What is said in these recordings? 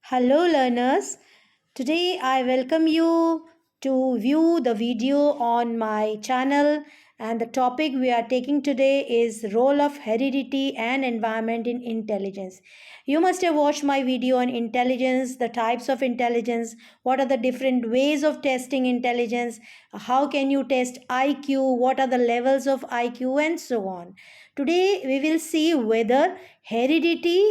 Hello, learners. Today I welcome you to view the video on my channel, and the topic we are taking today is role of heredity and environment in intelligence. You must have watched my video on intelligence, the types of intelligence, what are the different ways of testing intelligence, how can you test IQ, what are the levels of IQ, and so on. Today we will see whether heredity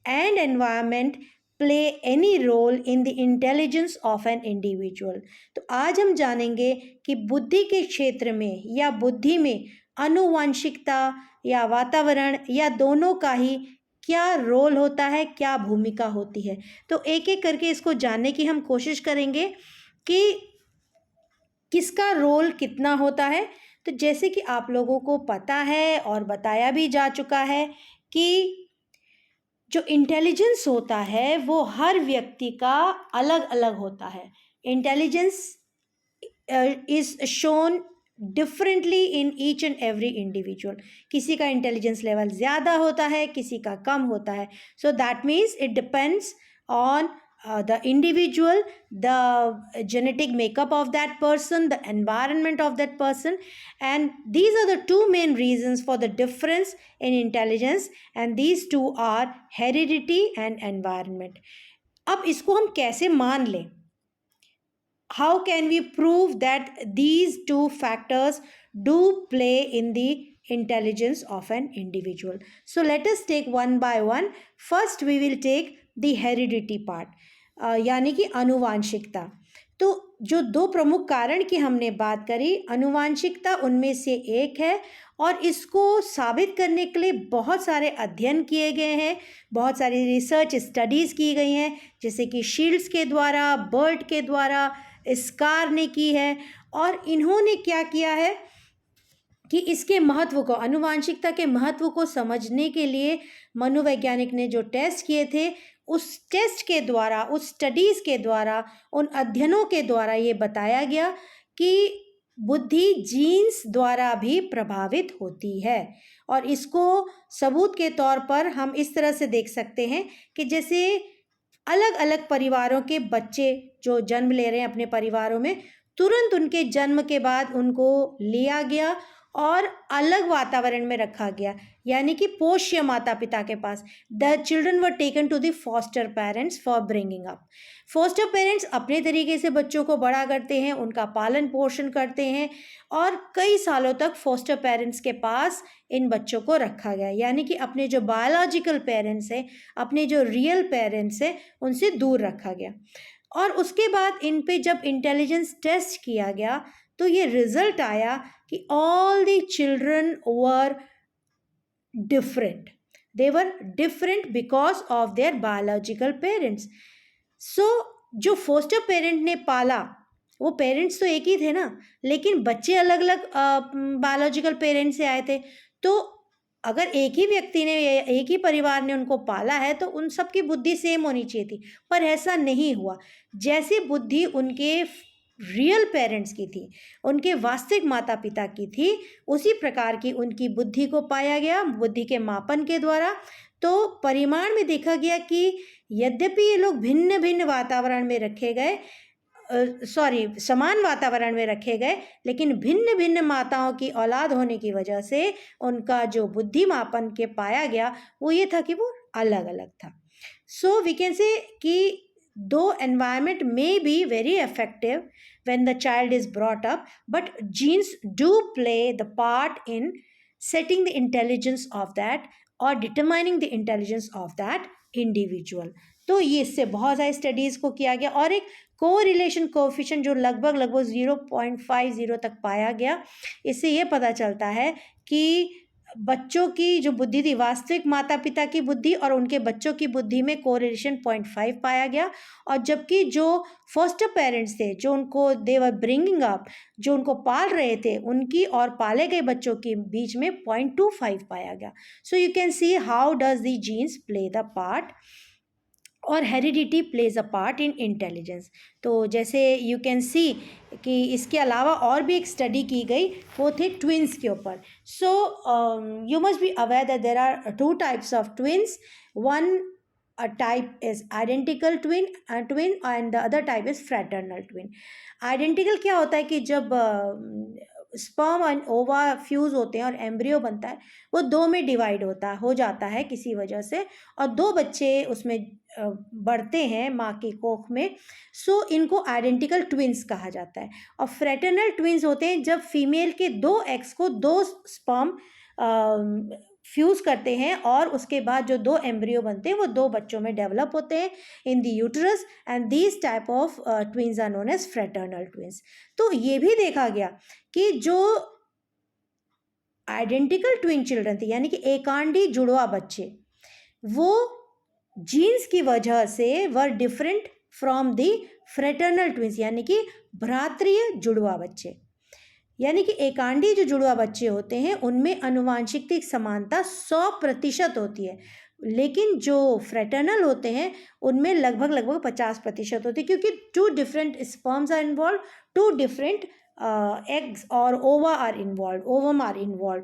and environment play any role in the intelligence of an individual. तो आज हम जानेंगे कि बुद्धि के क्षेत्र में या बुद्धि में आनुवंशिकता या वातावरण या दोनों का ही क्या रोल होता है, क्या भूमिका होती है। तो एक एक करके इसको जानने की हम कोशिश करेंगे कि किसका रोल कितना होता है। तो जैसे कि आप लोगों को पता है और बताया भी जा चुका है कि जो इंटेलिजेंस होता है वो हर व्यक्ति का अलग अलग होता है। Intelligence is shown differently in each and every individual. किसी का इंटेलिजेंस लेवल ज़्यादा होता है, किसी का कम होता है। So that means it depends on the individual, the genetic makeup of that person, the environment of that person, and these are the two main reasons for the difference in intelligence, and these two are heredity and environment. अब इसको हम कैसे मान लें? How can we prove that these two factors do play in the intelligence of an individual? So let us take one by one. First we will take the heredity part, यानी कि आनुवांशिकता। तो जो दो प्रमुख कारण की हमने बात करी, आनुवांशिकता उनमें से एक है और इसको साबित करने के लिए बहुत सारे अध्ययन किए गए हैं, बहुत सारी रिसर्च स्टडीज़ की गई हैं, जैसे कि शील्ड्स के द्वारा, बर्ट के द्वारा, स्कार ने की है। और इन्होंने क्या किया है कि इसके महत्व को, आनुवांशिकता के महत्व को समझने के लिए मनोवैज्ञानिक ने जो टेस्ट किए थे, उस टेस्ट के द्वारा, उस स्टडीज़ के द्वारा, उन अध्ययनों के द्वारा ये बताया गया कि बुद्धि जीन्स द्वारा भी प्रभावित होती है। और इसको सबूत के तौर पर हम इस तरह से देख सकते हैं कि जैसे अलग अलग परिवारों के बच्चे जो जन्म ले रहे हैं अपने परिवारों में, तुरंत उनके जन्म के बाद उनको लिया गया और अलग वातावरण में रखा गया, यानी कि पोष्य माता पिता के पास। The children were taken to the foster parents for bringing up. Foster parents अपने तरीके से बच्चों को बड़ा करते हैं, उनका पालन पोषण करते हैं और कई सालों तक फॉस्टर पेरेंट्स के पास इन बच्चों को रखा गया, यानी कि अपने जो बायोलॉजिकल पेरेंट्स हैं, अपने जो रियल पेरेंट्स हैं, उनसे दूर रखा गया। और उसके बाद इन पे जब इंटेलिजेंस टेस्ट किया गया तो ये रिजल्ट आया कि all the children were different. They were different because of their biological parents. So जो फोस्टर पेरेंट ने पाला, वो पेरेंट्स तो एक ही थे ना, लेकिन बच्चे अलग अलग बायोलॉजिकल पेरेंट्स से आए थे। तो अगर एक ही व्यक्ति ने, एक ही परिवार ने उनको पाला है तो उन सब की बुद्धि सेम होनी चाहिए थी, पर ऐसा नहीं हुआ। जैसी बुद्धि उनके रियल पेरेंट्स की थी, उनके वास्तविक माता पिता की थी, उसी प्रकार की उनकी बुद्धि को पाया गया बुद्धि के मापन के द्वारा। तो परिमाण में देखा गया कि यद्यपि ये लोग भिन्न भिन्न वातावरण में रखे गए, समान वातावरण में रखे गए, लेकिन भिन्न भिन्न माताओं की औलाद होने की वजह से उनका जो बुद्धि मापन के पाया गया वो ये था कि वो अलग अलग था। सो वी कैन से कि though environment may be very effective when the child is brought up, but genes do play the part in setting the intelligence of that or determining the intelligence of that individual. तो ये इससे बहुत सारी studies को किया गया और एक कोरिलेशन कोएफिशिएंट जो लगभग 0.50 तक पाया गया। इससे ये पता चलता है कि बच्चों की जो बुद्धि थी, वास्तविक माता पिता की बुद्धि और उनके बच्चों की बुद्धि में कोरिलेशन 0.5 पाया गया। और जबकि जो फर्स्ट पेरेंट्स थे, जो उनको दे वर ब्रिंगिंग अप, जो उनको पाल रहे थे, उनकी और पाले गए बच्चों के बीच में 0.25 पाया गया। So you can see how does the genes play the part और heredity plays a part in intelligence. तो जैसे यू कैन सी कि इसके अलावा और भी एक स्टडी की गई, वो थे ट्विन्स के ऊपर। So you must be aware that there are two types of twins. One type is identical twin and the other type is fraternal twin. Identical क्या होता है कि जब स्पर्म एंड ओवा फ्यूज होते हैं और एम्ब्रियो बनता है, वो दो में डिवाइड हो जाता है किसी वजह से, और दो बच्चे उसमें बढ़ते हैं माँ की कोख में. सो इनको आइडेंटिकल ट्विंस कहा जाता है. और फ्रेटर्नल ट्विंस होते हैं जब फीमेल के दो एग्स को दो स्पर्म फ्यूज करते हैं और उसके बाद जो दो एम्ब्रियो बनते हैं वो दो बच्चों में डेवलप होते हैं in the uterus, and these type of twins are known as fraternal twins. तो ये भी देखा गया कि जो आइडेंटिकल ट्विन चिल्ड्रन थे, यानी कि एकांडी जुड़वा बच्चे, वो जीन्स की वजह से were different from the fraternal twins, यानी कि भ्रातृय जुड़वा बच्चे. यानी कि एकांडी जो जुड़वा बच्चे होते हैं उनमें आनुवांशिक समानता 100% होती है, लेकिन जो फ्रेटर्नल होते हैं उनमें लगभग 50% होती है, क्योंकि two different sperms are involve, two different eggs और ओवम आर इन्वॉल्व.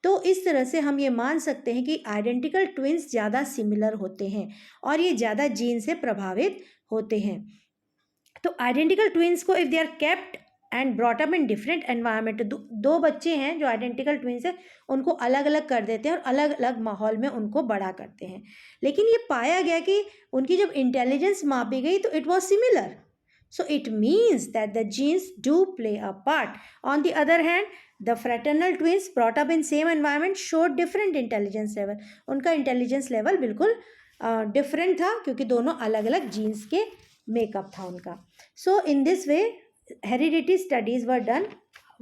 तो इस तरह से हम ये मान सकते हैं कि आइडेंटिकल ट्विंस ज़्यादा सिमिलर होते हैं और ये ज़्यादा जीन से प्रभावित होते हैं. तो आइडेंटिकल ट्विंस को if they are kept and brought up in different environment, दो बच्चे हैं जो आइडेंटिकल ट्विंस हैं, उनको अलग अलग कर देते हैं और अलग अलग माहौल में उनको बड़ा करते हैं. लेकिन ये पाया गया कि उनकी जब इंटेलिजेंस मापी गई तो it was similar. So it means that the genes do play a part. On the other hand, the fraternal twins brought up in same environment showed different intelligence level. उनका intelligence level बिल्कुल different था, क्योंकि दोनों अलग अलग genes के makeup था उनका. So in this way, heredity studies were done.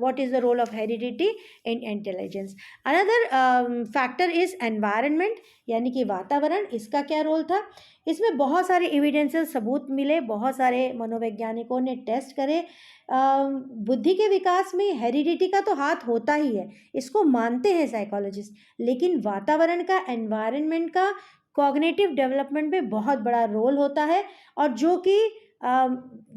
What is the role of heredity in intelligence? Another factor is environment, यानी कि वातावरण. इसका क्या रोल था? इसमें बहुत सारे एविडेंसेस, सबूत मिले, बहुत सारे मनोवैज्ञानिकों ने टेस्ट करे. बुद्धि के विकास में हेरिडिटी का तो हाथ होता ही है, इसको मानते हैं साइकोलॉजिस्ट, लेकिन वातावरण का, एनवायरनमेंट का कॉग्निटिव डेवलपमेंट में बहुत बड़ा रोल होता है, और जो कि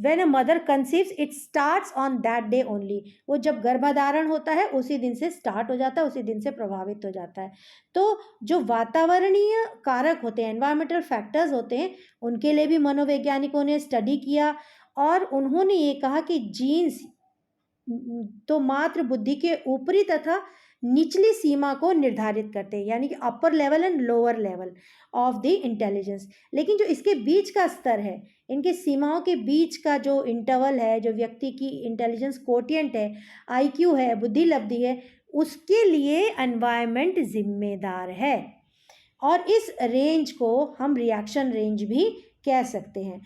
when a mother conceives it starts on that day only. वो जब गर्भाधारण होता है उसी दिन से स्टार्ट हो जाता है, उसी दिन से प्रभावित हो जाता है. तो जो वातावरणीय कारक होते हैं, एनवायरमेंटल फैक्टर्स होते हैं, उनके लिए भी मनोवैज्ञानिकों ने स्टडी किया और उन्होंने ये कहा कि जीन्स तो मात्र बुद्धि के ऊपरी तथा निचली सीमा को निर्धारित करते हैं, यानी कि upper level and lower level of the intelligence. लेकिन जो इसके बीच का स्तर है, इनकी सीमाओं के बीच का जो इंटरवल है, जो व्यक्ति की इंटेलिजेंस कोटिएंट है, आईक्यू है, बुद्धि लब्धि है, उसके लिए एनवायरनमेंट जिम्मेदार है. और इस रेंज को हम रिएक्शन रेंज भी कह सकते हैं.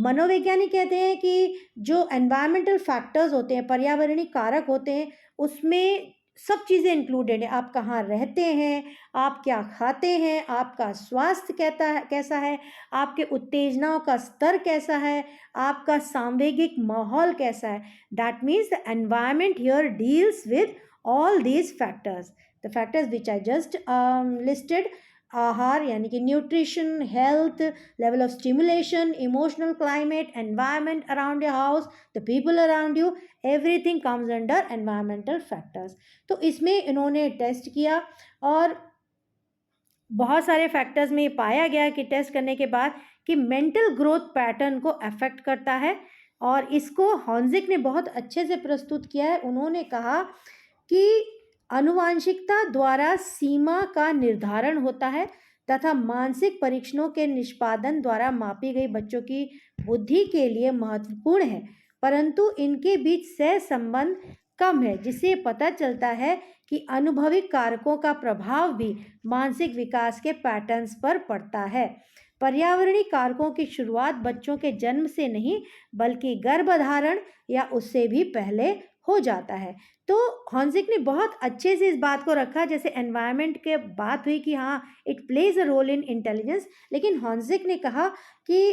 मनोवैज्ञानिक कहते हैं कि जो एनवायरमेंटल फैक्टर्स होते हैं, पर्यावरणीय कारक होते हैं, उसमें सब चीज़ें इंक्लूडेड है. आप कहाँ रहते हैं, आप क्या खाते हैं, आपका स्वास्थ्य कैसा है, आपके उत्तेजनाओं का स्तर कैसा है, आपका सांवेगिक माहौल कैसा है. That means the environment here deals with all these factors. The factors which I just listed, आहार यानी कि nutrition, health, level of stimulation, emotional climate, environment around your house, the people around you, everything comes under environmental factors. तो इसमें इन्होंने test किया और बहुत सारे फैक्टर्स में पाया गया कि टेस्ट करने के बाद कि मेंटल ग्रोथ पैटर्न को अफेक्ट करता है, और इसको हॉन्जिक ने बहुत अच्छे से प्रस्तुत किया है. उन्होंने कहा कि आनुवांशिकता द्वारा सीमा का निर्धारण होता है तथा मानसिक परीक्षणों के निष्पादन द्वारा मापी गई बच्चों की बुद्धि के लिए महत्वपूर्ण है, परंतु इनके बीच सह संबंध कम है, जिससे पता चलता है कि अनुभविक कारकों का प्रभाव भी मानसिक विकास के पैटर्न्स पर पड़ता है. पर्यावरणीय कारकों की शुरुआत बच्चों के जन्म से नहीं बल्कि गर्भधारण या उससे भी पहले हो जाता है. तो हॉन्जिक ने बहुत अच्छे से इस बात को रखा. जैसे एनवायरनमेंट के बात हुई कि हाँ it plays a role in intelligence, लेकिन हॉन्जिक ने कहा कि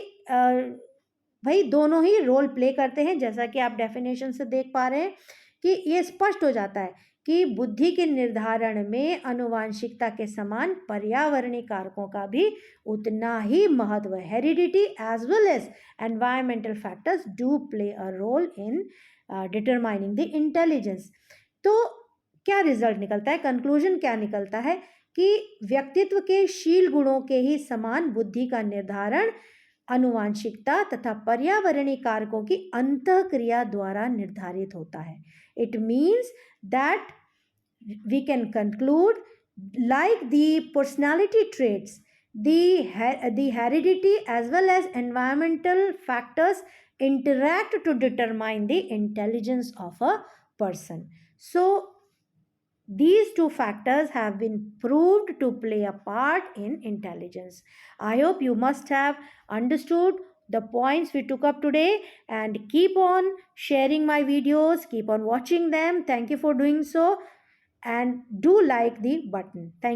भाई दोनों ही रोल प्ले करते हैं. जैसा कि आप डेफिनेशन से देख पा रहे हैं कि ये स्पष्ट हो जाता है कि बुद्धि के निर्धारण में आनुवांशिकता के समान पर्यावरणीय कारकों का भी उतना ही महत्व है. Heredity as well as environmental factors do play a role in determining the intelligence. तो क्या रिजल्ट निकलता है, कंक्लूजन क्या निकलता है कि व्यक्तित्व के शील गुणों के ही समान बुद्धि का निर्धारण अनुवांशिकता तथा पर्यावरणीय कारकों की अंतःक्रिया द्वारा निर्धारित होता है. It means that we can conclude, like the personality traits, the heredity as well as environmental factors interact to determine the intelligence of a person. So these two factors have been proved to play a part in intelligence. I hope you must have understood the points we took up today, and keep on sharing my videos, keep on watching them. Thank you for doing so, and do like the button. Thank